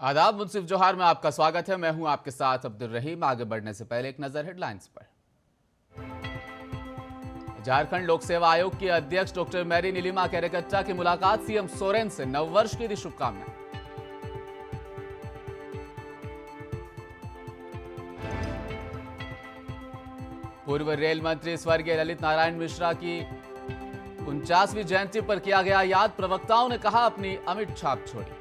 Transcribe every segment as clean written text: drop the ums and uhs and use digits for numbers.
आदाब, मुंसिफ जोहार में आपका स्वागत है। मैं हूं आपके साथ अब्दुल रहीम। आगे बढ़ने से पहले एक नजर हेडलाइंस पर। झारखंड लोक सेवा आयोग की अध्यक्ष डॉक्टर मैरी नीलिमा केरेकट्टा की मुलाकात, सीएम सोरेन से नववर्ष की दी शुभकामनाएं। पूर्व रेल मंत्री स्वर्गीय ललित नारायण मिश्रा की 49वीं जयंती पर किया गया याद, प्रवक्ताओं ने कहा अपनी अमिट छाप छोड़ी।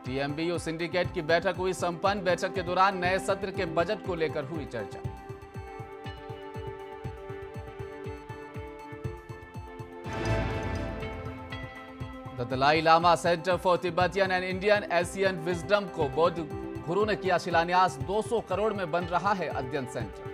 टीएमबीयू सिंडिकेट की बैठक हुई संपन्न। बैठक के दौरान नए सत्र के बजट को लेकर हुई चर्चा। The Dalai Lama centre for Tibetan and Indian Asian wisdom को बौद्ध गुरु ने किया शिलान्यास। 200 करोड़ में बन रहा है अध्ययन सेंटर।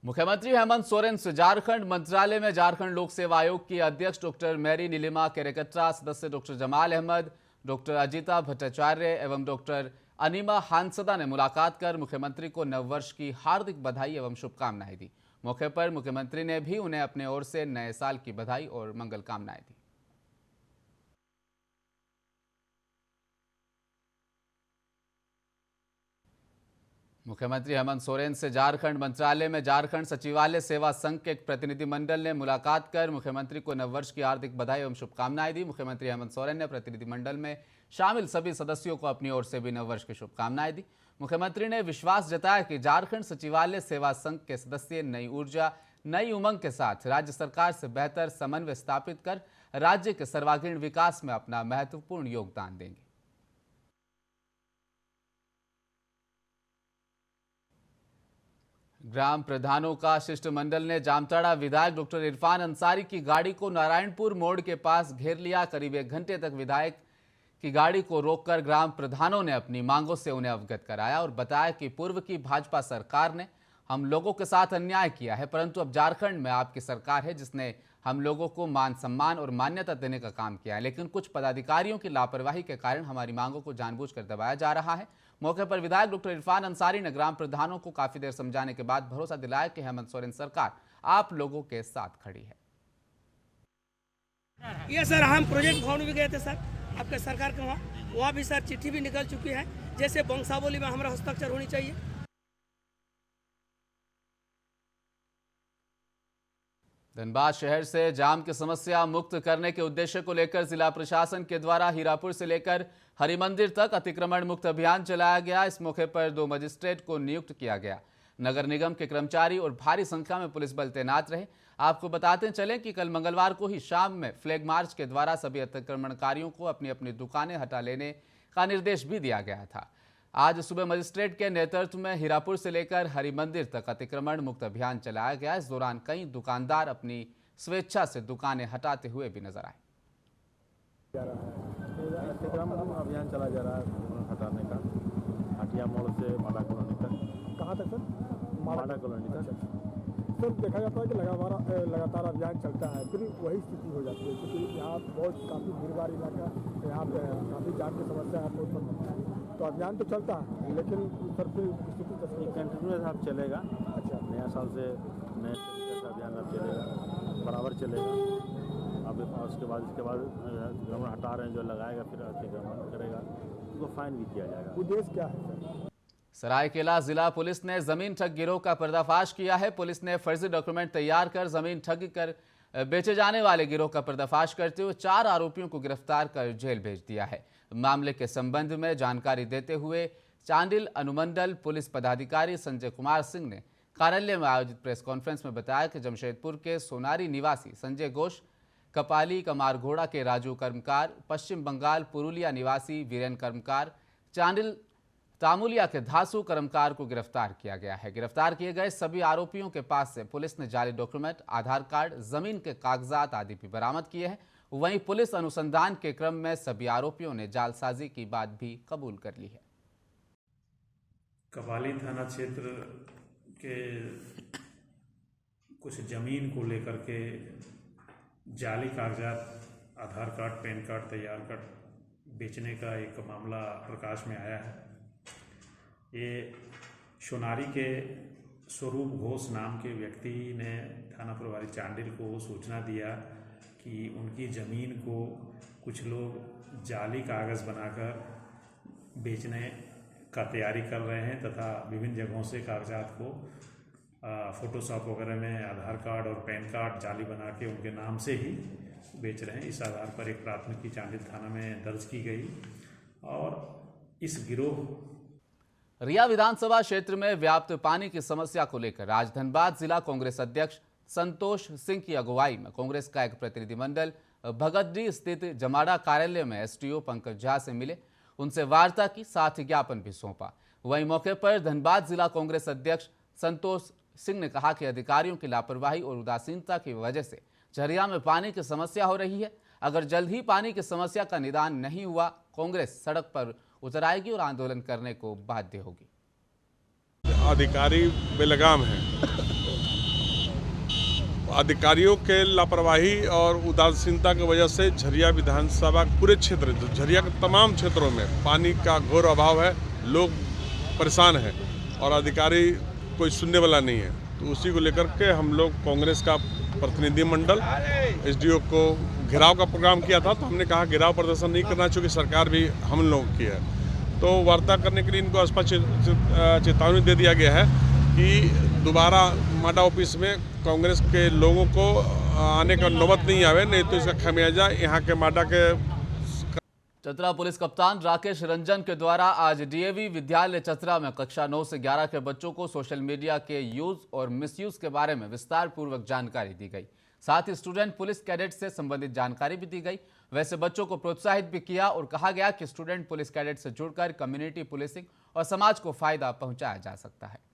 मुख्यमंत्री हेमंत सोरेन से झारखंड मंत्रालय में झारखंड लोक सेवा आयोग की अध्यक्ष डॉक्टर मैरी नीलिमा केरेकट्टा, सदस्य डॉक्टर जमाल अहमद, डॉक्टर अजिता भट्टाचार्य एवं डॉक्टर अनिमा हांसदा ने मुलाकात कर मुख्यमंत्री को नववर्ष की हार्दिक बधाई एवं शुभकामनाएं दी। मौके पर मुख्यमंत्री ने भी उन्हें अपने ओर से नए साल की बधाई और मंगल कामनाएं दी। मुख्यमंत्री हेमंत सोरेन से झारखंड मंत्रालय में झारखंड सचिवालय सेवा संघ के एक प्रतिनिधिमंडल ने मुलाकात कर मुख्यमंत्री को नववर्ष की हार्दिक बधाई एवं शुभकामनाएं दी। मुख्यमंत्री हेमंत सोरेन ने प्रतिनिधिमंडल में शामिल सभी सदस्यों को अपनी ओर से भी नववर्ष की शुभकामनाएं दी। मुख्यमंत्री ने विश्वास जताया कि झारखंड सचिवालय सेवा संघ के सदस्य नई ऊर्जा, नई उमंग के साथ राज्य सरकार से बेहतर समन्वय स्थापित कर राज्य के सर्वांगीण विकास में अपना महत्वपूर्ण योगदान देंगे। ग्राम प्रधानों का शिष्टमंडल ने जामताड़ा विधायक डॉक्टर इरफान अंसारी की गाड़ी को नारायणपुर मोड़ के पास घेर लिया। करीब 1 घंटे तक विधायक की गाड़ी को रोककर ग्राम प्रधानों ने अपनी मांगों से उन्हें अवगत कराया और बताया कि पूर्व की भाजपा सरकार ने हम लोगों के साथ अन्याय किया है, परंतु अब झारखंड में आपकी सरकार है जिसने हम लोगों को मान सम्मान और मान्यता देने का काम किया है, लेकिन कुछ पदाधिकारियों की लापरवाही के कारण हमारी मांगों को जानबूझकर दबाया जा रहा है। मौके पर विधायक डॉक्टर इरफान अंसारी ने ग्राम प्रधानों को काफी देर समझाने के बाद भरोसा दिलाया कि हेमंत सोरेन सरकार आप लोगों के साथ खड़ी है। ये सर हम प्रोजेक्ट भवन भी गए थे सर, आपके सरकार के वहाँ भी सर चिट्ठी भी निकल चुकी है, जैसे वंशावली में हमारा हस्ताक्षर होनी चाहिए। धनबाद शहर से जाम की समस्या मुक्त करने के उद्देश्य को लेकर जिला प्रशासन के द्वारा हीरापुर से लेकर हरिमंदिर तक अतिक्रमण मुक्त अभियान चलाया गया। इस मौके पर 2 मजिस्ट्रेट को नियुक्त किया गया। नगर निगम के कर्मचारी और भारी संख्या में पुलिस बल तैनात रहे। आपको बताते चलें कि कल मंगलवार को ही शाम में फ्लैग मार्च के द्वारा सभी अतिक्रमणकारियों को अपनी अपनी दुकानें हटा लेने का निर्देश भी दिया गया था। आज सुबह मजिस्ट्रेट के नेतृत्व में हीरापुर से लेकर हरिमंदिर तक अतिक्रमण मुक्त अभियान चलाया गया। इस दौरान कई दुकानदार अपनी स्वेच्छा से दुकानें हटाते हुए भी नजर आए। अतिक्रमण अभियान चला जा रहा है हटाने का, हटिया मोड़ से माला कॉलोनी तक। कहाँ तक सर? माला कॉलोनी तक। सर देखा जाता है कि लगातार अभियान चलता है, फिर वही स्थिति हो जाती है क्योंकि यहाँ बहुत काफ़ी भीड़भाड़ इलाका, यहाँ पे काफ़ी जाम की समस्या है उत्पन्न होती है। तो अभियान तो चलता है लेकिन सर फिर स्थिति कंटिन्यूस अब चलेगा। अच्छा, नया साल से नए तरीके से अभियान अब चलेगा, बराबर चलेगा। अब इसके बाद अतिक्रमण हटा रहे हैं, जो लगाएगा फिर अतिक्रमण करेगा उनको फाइन भी किया जाएगा। उद्देश्य क्या है सर? सरायकेला जिला पुलिस ने जमीन ठग गिरोह का पर्दाफाश किया है। पुलिस ने फर्जी डॉक्यूमेंट तैयार कर जमीन ठगी कर बेचे जाने वाले गिरोह का पर्दाफाश करते हुए 4 आरोपियों को गिरफ्तार कर जेल भेज दिया है। मामले के संबंध में जानकारी देते हुए चांडिल अनुमंडल पुलिस पदाधिकारी संजय कुमार सिंह ने कार्यालय में आयोजित प्रेस कॉन्फ्रेंस में बताया कि जमशेदपुर के सोनारी निवासी संजय घोष, कपाली कमारघोड़ा के राजू कर्मकार, पश्चिम बंगाल पुरुलिया निवासी वीरेन कर्मकार, चांडिल तामुलिया के धासु कर्मकार को गिरफ्तार किया गया है। गिरफ्तार किए गए सभी आरोपियों के पास से पुलिस ने जाली डॉक्यूमेंट, आधार कार्ड, जमीन के कागजात आदि भी बरामद किए हैं। वहीं पुलिस अनुसंधान के क्रम में सभी आरोपियों ने जालसाजी की बात भी कबूल कर ली है। कपाली थाना क्षेत्र के कुछ जमीन को लेकर के जाली कागजात, आधार कार्ड, पैन कार्ड तैयार कर बेचने का एक मामला प्रकाश में आया है। ये सोनारी के स्वरूप घोष नाम के व्यक्ति ने थाना प्रभारी चांडिल को सूचना दिया कि उनकी ज़मीन को कुछ लोग जाली कागज़ बनाकर बेचने का तैयारी कर रहे हैं तथा विभिन्न जगहों से कागजात को फ़ोटोशॉप वगैरह में आधार कार्ड और पैन कार्ड जाली बना के उनके नाम से ही बेच रहे हैं। इस आधार पर एक प्राथमिकी चांडिल थाना में दर्ज की गई और इस गिरोह रिया विधानसभा क्षेत्र में व्याप्त पानी की समस्या को लेकर आज धनबाद जिला कांग्रेस अध्यक्ष संतोष सिंह की अगुवाई में कांग्रेस का एक प्रतिनिधिमंडल भगतडीह स्थित जमाड़ा कार्यालय में एसडीओ पंकज झा से मिले, उनसे वार्ता की, साथ ही ज्ञापन भी सौंपा। वहीं मौके पर धनबाद जिला कांग्रेस अध्यक्ष संतोष सिंह ने कहा कि अधिकारियों की लापरवाही और उदासीनता की वजह से झरिया में पानी की समस्या हो रही है। अगर जल्द ही पानी की समस्या का निदान नहीं हुआ, कांग्रेस सड़क पर उतर आएगी और आंदोलन करने को बाध्य होगी। अधिकारी बेलगाम हैं। अधिकारियों के लापरवाही और उदासीनता की वजह से झरिया विधानसभा पूरे क्षेत्र, झरिया के तमाम क्षेत्रों में पानी का घोर अभाव है। लोग परेशान हैं और अधिकारी कोई सुनने वाला नहीं है। तो उसी को लेकर के हम लोग कांग्रेस का प्रतिनिधिमंडल एसडीओ को घेराव का प्रोग्राम किया था। तो हमने कहा घेराव प्रदर्शन नहीं करना, चूँकि सरकार भी हम लोगों की है। तो वार्ता करने के लिए इनको स्पष्ट चेतावनी दे दिया गया है कि दोबारा माडा ऑफिस में कांग्रेस के लोगों को आने का नौबत नहीं आवे, नहीं तो इसका खमियाजा यहाँ के माडा के। चतरा पुलिस कप्तान राकेश रंजन के द्वारा आज डीएवी विद्यालय चतरा में कक्षा 9 से 11 के बच्चों को सोशल मीडिया के यूज और मिसयूज के बारे में विस्तार पूर्वक जानकारी दी गई। साथ ही स्टूडेंट पुलिस कैडेट से संबंधित जानकारी भी दी गई। वैसे बच्चों को प्रोत्साहित भी किया और कहा गया कि स्टूडेंट पुलिस कैडेट से जुड़कर कम्युनिटी पुलिसिंग और समाज को फायदा पहुंचाया जा सकता है।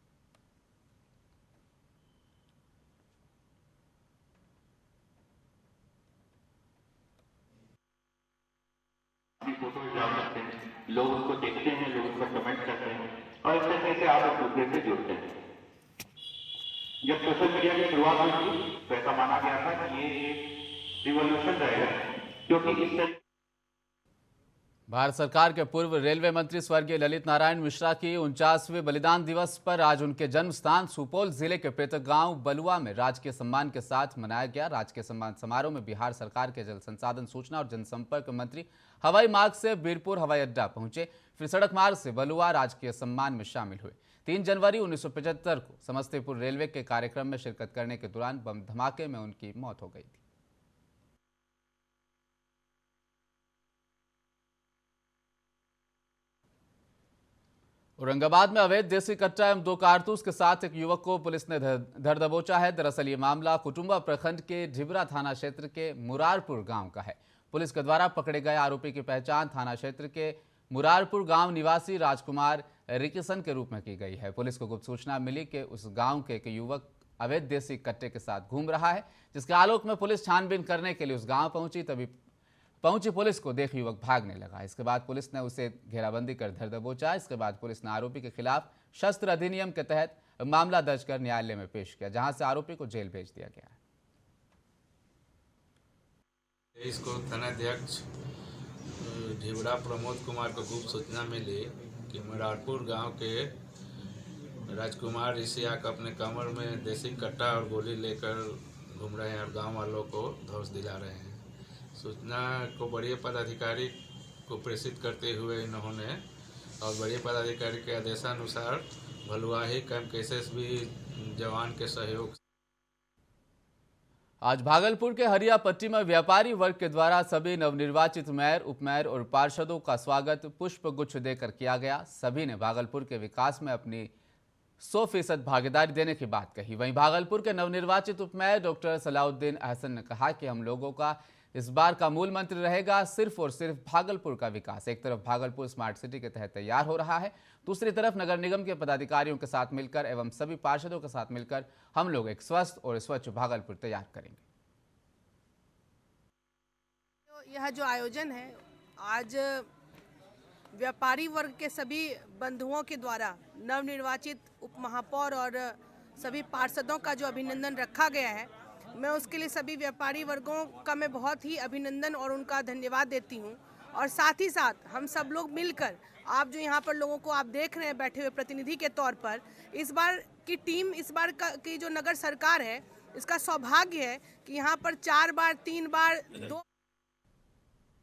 फोटो डाल सकते हैं, लोग उसको देखते हैं, लोग उसको कमेंट करते हैं और इस तरीके से आप एक दूसरे से जुड़ते हैं। जब सोशल मीडिया की शुरुआत हुई थी तो ऐसा माना गया था कि ये एक रिवॉल्यूशन रहेगा, क्योंकि इस तरीके। भारत सरकार के पूर्व रेलवे मंत्री स्वर्गीय ललित नारायण मिश्रा की 49वें बलिदान दिवस पर आज उनके जन्म स्थान सुपौल जिले के पृथक गांव बलुआ में राजकीय सम्मान के साथ मनाया गया। राजकीय सम्मान समारोह में बिहार सरकार के जल संसाधन, सूचना और जनसंपर्क मंत्री हवाई मार्ग से बीरपुर हवाई अड्डा पहुंचे, फिर सड़क मार्ग से बलुआ राजकीय सम्मान में शामिल हुए। 3 जनवरी 1975 को समस्तीपुर रेलवे के कार्यक्रम में शिरकत करने के दौरान बम धमाके में उनकी मौत हो गई थी। औरंगाबाद में अवैध देसी कट्टा एवं 2 कारतूस के साथ एक युवक को पुलिस ने धर दबोचा है। दरअसल ये मामला कुटुंबा प्रखंड के ढिबरा थाना क्षेत्र के मुरारपुर गांव का है। पुलिस के द्वारा पकड़े गए आरोपी की पहचान थाना क्षेत्र के मुरारपुर गांव निवासी राजकुमार रिकिसन के रूप में की गई है। पुलिस को गुप्त सूचना मिली कि उस गांव के एक युवक अवैध देसी कट्टे के साथ घूम रहा है, जिसके आलोक में पुलिस छानबीन करने के लिए उस गांव पहुंची। तभी पहुंची पुलिस को देख युवक भागने लगा। इसके बाद पुलिस ने उसे घेराबंदी कर धर दबोचा। इसके बाद पुलिस ने आरोपी के खिलाफ शस्त्र अधिनियम के तहत मामला दर्ज कर न्यायालय में पेश किया, जहां से आरोपी को जेल भेज दिया गया है। इसको थानाध्यक्ष ढिबरा प्रमोद कुमार को गुप्त सूचना मिली कि मुरारपुर गांव के राजकुमार ऋषियाक अपने कमर में देसी कट्टा और गोली लेकर घूम रहे हैं और गांव वालों को धौंस दिला रहे हैं। सूचना को बड़े पदाधिकारी को प्रेषित करते हुए इन्होंने और बड़े पदाधिकारी के आदेशानुसार भलुआही कैंप के एसएसबी जवान के सहयोग। आज भागलपुर के हरिया पट्टी में व्यापारी वर्ग के द्वारा सभी नवनिर्वाचित मेयर, उपमेयर और पार्षदों का स्वागत पुष्प गुच्छ देकर किया गया। सभी ने भागलपुर के विकास में अपनी 100% भागीदारी देने की बात कही। वहीं भागलपुर के नवनिर्वाचित उपमेयर डॉक्टर सलाउद्दीन अहसन ने कहा कि हम लोगों का इस बार का मूल मंत्र रहेगा सिर्फ और सिर्फ भागलपुर का विकास। एक तरफ भागलपुर स्मार्ट सिटी के तहत तैयार हो रहा है, दूसरी तरफ नगर निगम के पदाधिकारियों के साथ मिलकर एवं सभी पार्षदों के साथ मिलकर हम लोग एक स्वस्थ और स्वच्छ भागलपुर तैयार करेंगे। यह जो आयोजन है आज व्यापारी वर्ग के सभी बंधुओं के द्वारा नवनिर्वाचित उपमहापौर और सभी पार्षदों का जो अभिनंदन रखा गया है, मैं उसके लिए सभी व्यापारी वर्गों का मैं बहुत ही अभिनंदन और उनका धन्यवाद देती हूं। और साथ ही साथ हम सब लोग मिलकर, आप जो यहाँ पर लोगों को आप देख रहे हैं बैठे हुए प्रतिनिधि के तौर पर, इस बार की टीम, इस बार की जो नगर सरकार है, इसका सौभाग्य है कि यहाँ पर 4 बार 3 बार 2।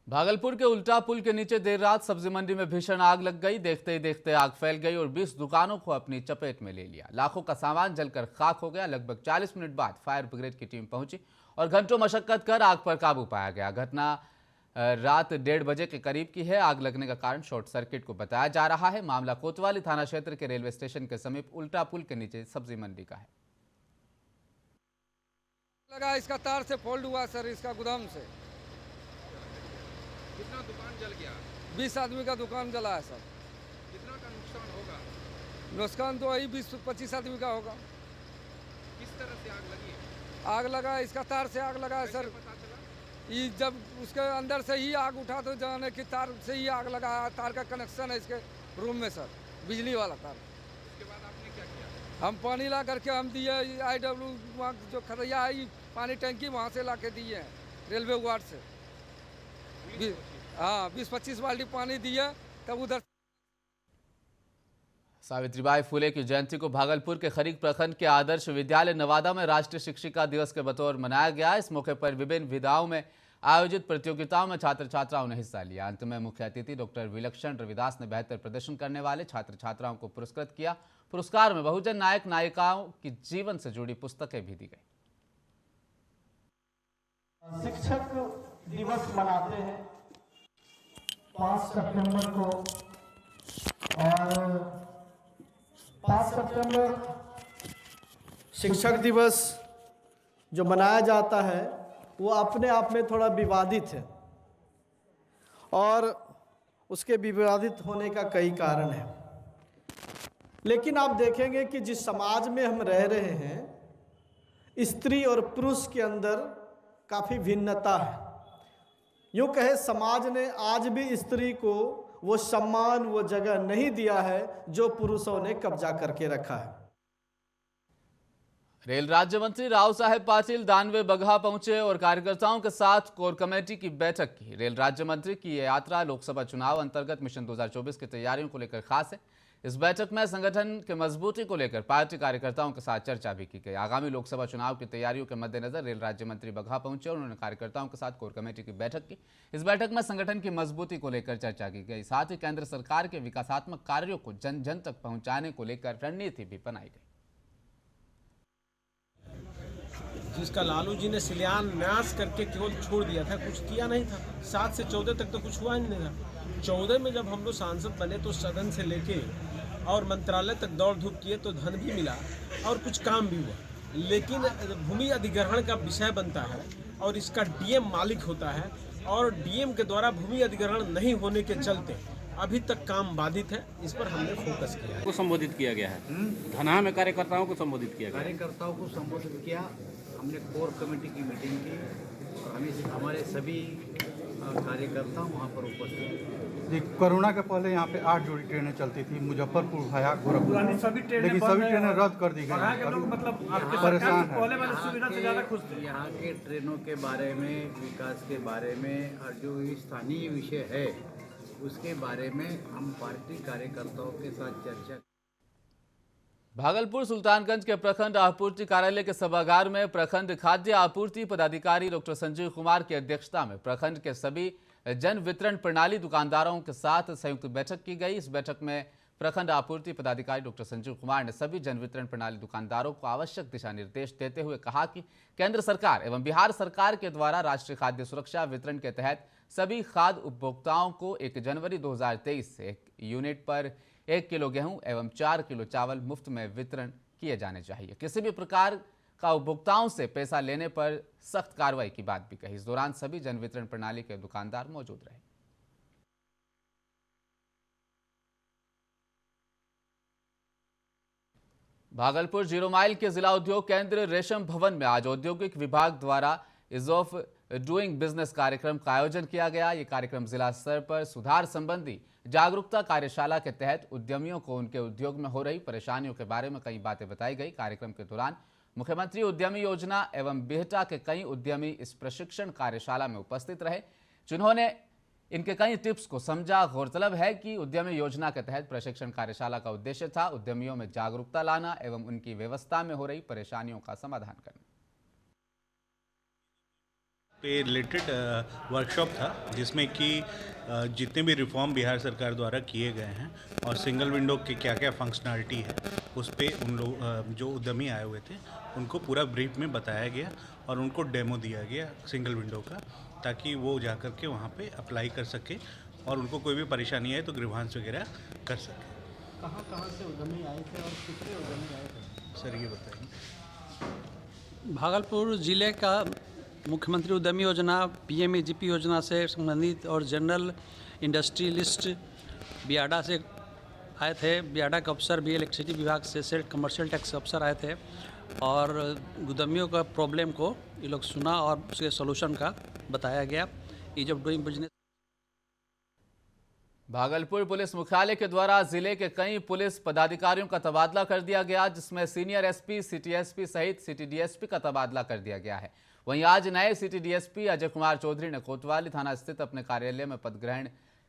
भागलपुर के उल्टा पुल के नीचे देर रात सब्जी मंडी में भीषण आग लग गई। देखते ही देखते आग फैल गई और 20 दुकानों को अपनी चपेट में ले लिया। लाखों का सामान जलकर खाक हो गया। लगभग 40 मिनट बाद फायर ब्रिगेड की टीम पहुंची और घंटों मशक्कत कर आग पर काबू पाया गया। घटना रात 1:30 बजे के करीब की है। आग लगने का कारण शॉर्ट सर्किट को बताया जा रहा है। मामला कोतवाली थाना क्षेत्र के रेलवे स्टेशन के समीप उल्टा पुल के नीचे सब्जी मंडी का है। लगा इसका तार से फोल्ड हुआ सर, इसका गोदाम से। कितना दुकान जल गया? 20 आदमी का दुकान जला है सर। कितना का नुकसान होगा? नुकसान तो वही 20-25 आदमी का होगा। किस तरह से आग लगी? आग लगा, इसका तार से आग लगा है सर। पता चला? ये जब उसके अंदर से ही आग उठा तो जाने की तार से ही आग लगा है। तार का कनेक्शन है इसके रूम में सर, बिजली वाला तार। उसके बाद आपने क्या किया? हम पानी ला करके हम दिए IW वहाँ जो खरैया है पानी टंकी, वहाँ से ला के दिए हैं रेलवे वार्ड से। हाँ 20-25 बाल्टी पानी दिया तब उधर। सावित्रीबाई फुले की जयंती को भागलपुर के खरीक प्रखंड के आदर्श विद्यालय नवादा में राष्ट्रीय शिक्षिका दिवस के बतौर मनाया गया। इस मौके पर विभिन्न विधाओं में आयोजित प्रतियोगिताओं में छात्र छात्राओं ने हिस्सा लिया। अंत में मुख्य अतिथि डॉक्टर विलक्षण रविदास ने बेहतर प्रदर्शन करने वाले छात्र छात्राओं को पुरस्कृत किया। पुरस्कार में बहुजन नायक नायिकाओं की जीवन से जुड़ी पुस्तकें भी दी गई। शिक्षक दिवस मनाते हैं 5 सितंबर को, और 5 सितंबर शिक्षक दिवस जो मनाया जाता है वो अपने आप में थोड़ा विवादित है, और उसके विवादित होने का कई कारण है। लेकिन आप देखेंगे कि जिस समाज में हम रह रहे हैं, स्त्री और पुरुष के अंदर काफ़ी भिन्नता है। यूँ कहे समाज ने आज भी स्त्री को वो सम्मान, वो जगह नहीं दिया है जो पुरुषों ने कब्जा करके रखा है। रेल राज्य मंत्री राव साहेब पाटिल दानवे बगहा पहुंचे और कार्यकर्ताओं के साथ कोर कमेटी की बैठक की। रेल राज्य मंत्री की यह यात्रा लोकसभा चुनाव अंतर्गत मिशन 2024 की तैयारियों को लेकर खास है। इस बैठक में संगठन के मजबूती को लेकर पार्टी कार्यकर्ताओं के साथ चर्चा भी की गई। आगामी लोकसभा चुनाव की तैयारियों के मद्देनजर रेल राज्य मंत्री बगहा पहुंचे और उन्होंने कार्यकर्ताओं के साथ कोर कमेटी की बैठक की। इस बैठक में संगठन की मजबूती को लेकर चर्चा की गई। साथ ही केंद्र सरकार के विकासात्मक कार्यों को जन जन तक पहुंचाने को लेकर रणनीति भी बनाई गई। जिसका लालू जी ने शिलान्यास करके केवल छोड़ दिया था, कुछ किया नहीं था। 7 से 14 तक तो कुछ हुआ ही नहीं था। 14 में जब हम लोग सांसद बने तो सदन से लेके और मंत्रालय तक दौड़ धूप किए तो धन भी मिला और कुछ काम भी हुआ। लेकिन भूमि अधिग्रहण का विषय बनता है और इसका डीएम मालिक होता है, और डीएम के द्वारा भूमि अधिग्रहण नहीं होने के चलते अभी तक काम बाधित है। इस पर हमने फोकस किया है। को संबोधित किया गया है धनहा में, कार्यकर्ताओं को संबोधित किया गया। कार्यकर्ताओं को संबोधित किया। हमने कोर कमेटी की मीटिंग की और हमारे सभी कार्यकर्ता वहाँ पर उपस्थित। कोरोना के पहले यहाँ पे 8 जोड़ी ट्रेनें चलती थी, मुजफ्फरपुर गया गोरखपुर, लेकिन सभी ट्रेनें रद्द कर दी गई। मतलब परेशान है। यहाँ के ट्रेनों के बारे में, विकास के बारे में और जो स्थानीय विषय है उसके बारे में हम पार्टी कार्यकर्ताओं के साथ चर्चा। भागलपुर सुल्तानगंज के प्रखंड आपूर्ति कार्यालय के सभागार में प्रखंड खाद्य आपूर्ति पदाधिकारी डॉक्टर संजीव कुमार की अध्यक्षता में प्रखंड के सभी जन वितरण प्रणाली दुकानदारों के साथ संयुक्त बैठक की गई। इस बैठक में प्रखंड आपूर्ति पदाधिकारी डॉक्टर संजीव कुमार ने सभी जन वितरण प्रणाली दुकानदारों को आवश्यक दिशा निर्देश देते हुए कहा कि केंद्र सरकार एवं बिहार सरकार के द्वारा राष्ट्रीय खाद्य सुरक्षा वितरण के तहत सभी खाद्य उपभोक्ताओं को 1 जनवरी 2023 से 1 यूनिट पर 1 किलो गेहूं एवं 4 किलो चावल मुफ्त में वितरण किए जाने चाहिए। किसी भी प्रकार का उपभोक्ताओं से पैसा लेने पर सख्त कार्रवाई की बात भी कही। इस दौरान सभी जन वितरण प्रणाली के दुकानदार मौजूद रहे। भागलपुर 0 माइल के जिला उद्योग केंद्र रेशम भवन में आज औद्योगिक विभाग द्वारा इज ऑफ डूइंग बिजनेस कार्यक्रम का आयोजन किया गया। ये कार्यक्रम जिला स्तर पर सुधार संबंधी जागरूकता कार्यशाला के तहत उद्यमियों को उनके उद्योग में हो रही परेशानियों के बारे में कई बातें बताई गई। कार्यक्रम के दौरान मुख्यमंत्री उद्यमी योजना एवं बिहटा के कई उद्यमी इस प्रशिक्षण कार्यशाला में उपस्थित रहे, जिन्होंने इनके कई टिप्स को समझा। गौरतलब है कि उद्यमी योजना के तहत प्रशिक्षण कार्यशाला का उद्देश्य था उद्यमियों में जागरूकता लाना एवं उनकी व्यवस्था में हो रही परेशानियों का समाधान करना। पे रिलेटेड वर्कशॉप था जिसमें कि जितने भी रिफॉर्म बिहार सरकार द्वारा किए गए हैं और सिंगल विंडो के क्या क्या फंक्शनैलिटी है उस पे उन लोग जो उद्यमी आए हुए थे उनको पूरा ब्रीफ में बताया गया और उनको डेमो दिया गया सिंगल विंडो का, ताकि वो जा कर के वहाँ पे अप्लाई कर सके और उनको कोई भी परेशानी आए तो ग्रीवांस वगैरह कर सके। कहाँ से उद्यमी आए थे और कितने उद्यमी आए थे सर ये बताइए। भागलपुर ज़िले का मुख्यमंत्री उद्यमी योजना PMEGP योजना से संबंधित और जनरल इंडस्ट्रियलिस्ट बियाडा से आए थे। बियाडा के अफसर भी इलेक्ट्रिसिटी विभाग से सेट कमर्शियल टैक्स अफसर आए थे और उद्यमियों का प्रॉब्लम को ये लोग सुना और उसके सॉल्यूशन का बताया गया। Ease of doing business. Bhagalpur police मुख्यालय के द्वारा जिले के कई पुलिस पदाधिकारियों का तबादला कर दिया गया, जिसमें सीनियर SP, सिटी SP सहित सिटी DSP का तबादला कर दिया गया है। वहीं आज नए सिटी DSP अजय कुमार चौधरी ने कोतवाली थाना स्थित अपने कार्यालय में पद ग्रहण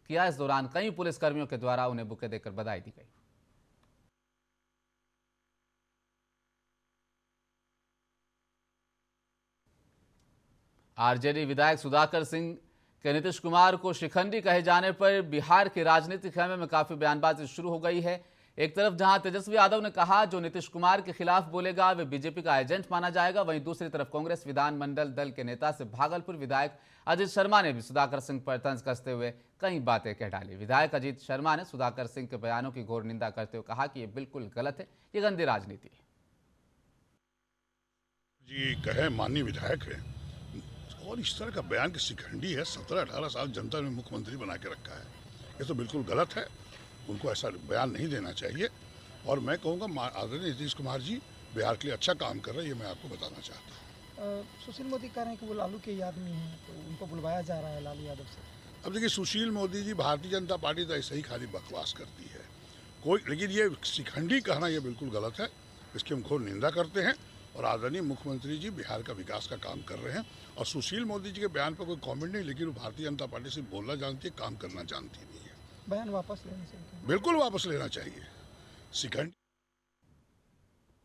किया। इस दौरान कई पुलिसकर्मियों के द्वारा उन्हें बुके देकर बधाई दी गई। RJD विधायक सुधाकर सिंह के नीतीश कुमार को शिखंडी कहे जाने पर बिहार के राजनीतिक खेमे में काफी बयानबाजी शुरू हो गई है। एक तरफ जहां तेजस्वी यादव ने कहा जो नीतीश कुमार के खिलाफ बोलेगा वे बीजेपी का एजेंट माना जाएगा, वहीं दूसरी तरफ कांग्रेस विधानमंडल दल के नेता से भागलपुर विधायक अजीत शर्मा ने भी सुधाकर सिंह पर तंज कसते हुए कई बातें कह डाली। विधायक अजीत शर्मा ने सुधाकर सिंह के बयानों की घोर निंदा करते हुए कहा कि ये बिल्कुल गलत है, ये गंदी राजनीति है। जी कहे माननीय विधायक है और इस तरह का बयान कि शिखंडी है, 17-18 साल जनता ने मुख्यमंत्री बना के रखा है, ये तो बिल्कुल गलत है। उनको ऐसा बयान नहीं देना चाहिए। और मैं कहूँगा आदरणीय नीतीश कुमार जी बिहार के लिए अच्छा काम कर रहे हैं, ये मैं आपको बताना चाहता हूँ। सुशील मोदी कह रहे हैं कि वो लालू के याद में हैं, तो उनको बुलवाया जा रहा है लालू यादव से। अब देखिए सुशील मोदी जी, भारतीय जनता पार्टी तो ऐसे ही खाली बकवास करती है कोई, लेकिन ये शिखंडी कहना ये बिल्कुल गलत है, इसकी हम घोर निंदा करते हैं। और आदरणीय मुख्यमंत्री जी बिहार का विकास का काम कर रहे हैं। और सुशील मोदी जी के बयान पर कोई कमेंट नहीं, लेकिन वो भारतीय जनता पार्टी से बोलना जानती है, काम करना जानती नहीं है। बयान वापस लेना चाहिए, बिल्कुल वापस लेना चाहिए। शिखंडी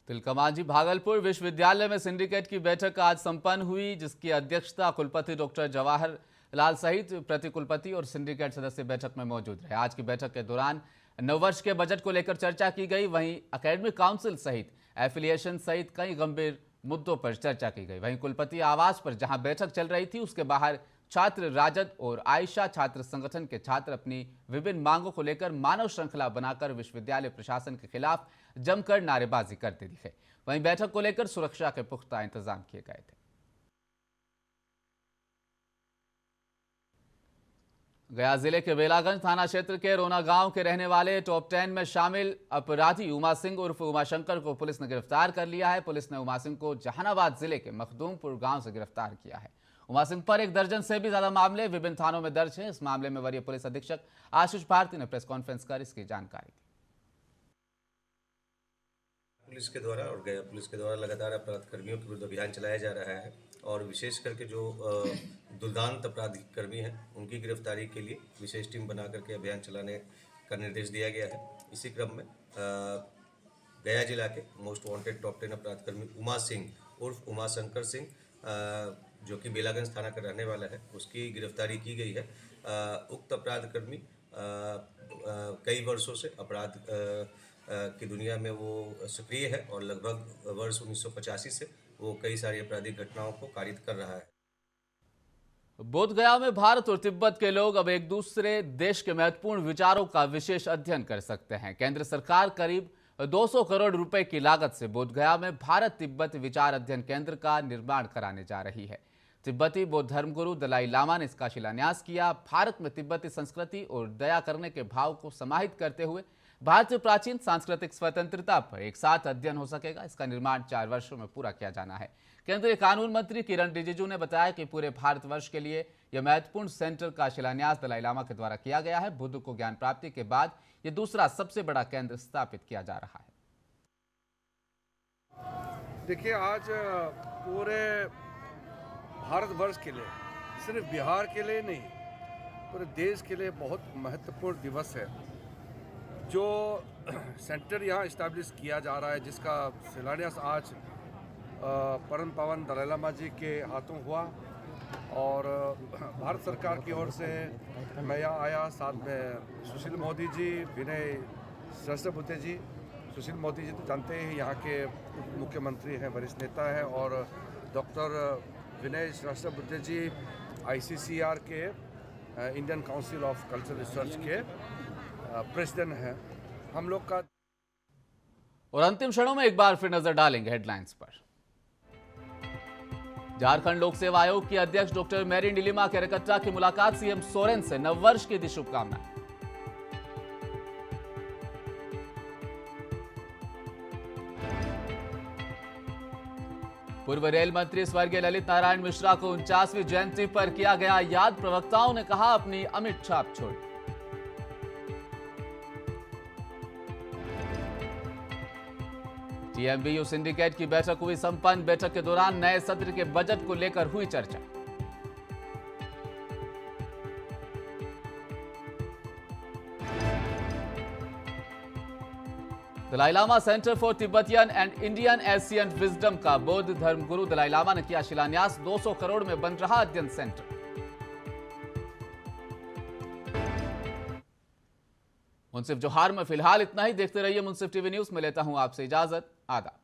तिलकमांझी भागलपुर विश्वविद्यालय में सिंडिकेट की बैठक आज संपन्न हुई, जिसकी अध्यक्षता कुलपति डॉक्टर जवाहर लाल सहित प्रति कुलपति और सिंडिकेट सदस्य बैठक में मौजूद रहे। आज की बैठक के दौरान नववर्ष के बजट को लेकर चर्चा की गई। वहीं एकेडमिक काउंसिल सहित एफिलिएशन सहित कई गंभीर मुद्दों पर चर्चा की गई। वहीं कुलपति आवास पर जहां बैठक चल रही थी उसके बाहर छात्र राजद और आयशा छात्र संगठन के छात्र अपनी विभिन्न मांगों को लेकर मानव श्रृंखला बनाकर विश्वविद्यालय प्रशासन के खिलाफ जमकर नारेबाजी करते दिखे। वहीं बैठक को लेकर सुरक्षा के पुख्ता इंतजाम किए गए थे। गया जिले के बेलागंज थाना क्षेत्र के रोना गांव के रहने वाले टॉप 10 में शामिल अपराधी उमा सिंह उर्फ उमाशंकर को पुलिस ने गिरफ्तार कर लिया है। पुलिस ने उमा सिंह को जहानाबाद जिले के मखदूमपुर गांव से गिरफ्तार किया है। उमा सिंह पर 1 दर्जन से भी ज्यादा मामले विभिन्न थानों में दर्ज हैं। इस मामले में वरीय पुलिस अधीक्षक आशीष भारती ने प्रेस कॉन्फ्रेंस कर इसकी जानकारी दी। पुलिस के द्वारा और गया पुलिस के द्वारा लगातार अपराध कर्मियों के विरुद्ध अभियान चलाया जा रहा है और विशेष करके जो दुर्दांत अपराधी कर्मी हैं उनकी गिरफ्तारी के लिए विशेष टीम बना करके अभियान चलाने का निर्देश दिया गया है। इसी क्रम में गया जिला के मोस्ट वांटेड टॉप 10 अपराध कर्मी उमा सिंह उर्फ उमाशंकर सिंह जो कि बेलागंज थाना का रहने वाला है, उसकी गिरफ्तारी की गई है। उक्त अपराध कर्मी कई वर्षों से अपराध की दुनिया में वो सक्रिय है और लगभग वर्ष 1985 से वो कई सारी आपराधिक घटनाओं को कारित कर रहा है। बोधगया में भारत और तिब्बत के लोग अब एक दूसरे देश के महत्वपूर्ण विचारों का विशेष अध्ययन कर सकते हैं। केंद्र सरकार करीब 200 करोड़ रुपए की लागत से बोधगया में भारत तिब्बत विचार अध्ययन केंद्र का निर्माण कराने जा रही है। तिब्बती बौद्ध धर्मगुरु दलाई लामा ने इसका शिलान्यास किया। भारत में तिब्बती संस्कृति और दया करने के भाव को समाहित करते हुए भारतीय प्राचीन सांस्कृतिक स्वतंत्रता पर एक साथ अध्ययन हो सकेगा। इसका निर्माण 4 वर्षों में पूरा किया जाना है। केंद्रीय कानून मंत्री किरण रिजिजू ने बताया कि पूरे भारतवर्ष के लिए यह महत्वपूर्ण सेंटर का शिलान्यास दलाई लामा के द्वारा किया गया है। बुद्ध को ज्ञान प्राप्ति के बाद यह दूसरा सबसे बड़ा केंद्र स्थापित किया जा रहा है। देखिए, आज पूरे भारतवर्ष के लिए, सिर्फ बिहार के लिए नहीं, पूरे देश के लिए बहुत महत्वपूर्ण दिवस है। जो सेंटर यहाँ इस्टेब्लिश किया जा रहा है, जिसका शिलान्यास आज परम पावन दलाई लामा जी के हाथों हुआ और भारत सरकार की ओर से मैं यहाँ आया, साथ में सुशील मोदी जी, विनय सहस्त्रबुद्धे जी। सुशील मोदी जी तो जानते हैं यहाँ के उप मुख्यमंत्री हैं, वरिष्ठ नेता हैं, और डॉक्टर विनय सहस्त्रबुद्धे जी ICCR के Indian council of cultural research के प्रेसिडेंट हैं। हम लोग का और अंतिम क्षणों में एक बार फिर नजर डालेंगे हेडलाइंस पर। झारखंड लोक सेवा आयोग की अध्यक्ष डॉक्टर मैरी नीलिमा केरकट्टा की मुलाकात सीएम सोरेन से, नववर्ष की दी शुभकामनाएं। पूर्व रेल मंत्री स्वर्गीय ललित नारायण मिश्रा को 49वीं जयंती पर किया गया याद, प्रवक्ताओं ने कहा अपनी अमिट छाप छोड़ी। TMBU सिंडिकेट की बैठक हुई संपन्न, बैठक के दौरान नए सत्र के बजट को लेकर हुई चर्चा। Dalai Lama centre for Tibetan and Indian Asian wisdom का बौद्ध धर्मगुरु दलाई लामा ने किया शिलान्यास, 200 करोड़ में बन रहा अध्ययन सेंटर। मुंसिफ जोहार में फिलहाल इतना ही। देखते रहिए मुंसिफ टीवी न्यूज में लेता हूं आपसे इजाजत। आदाब।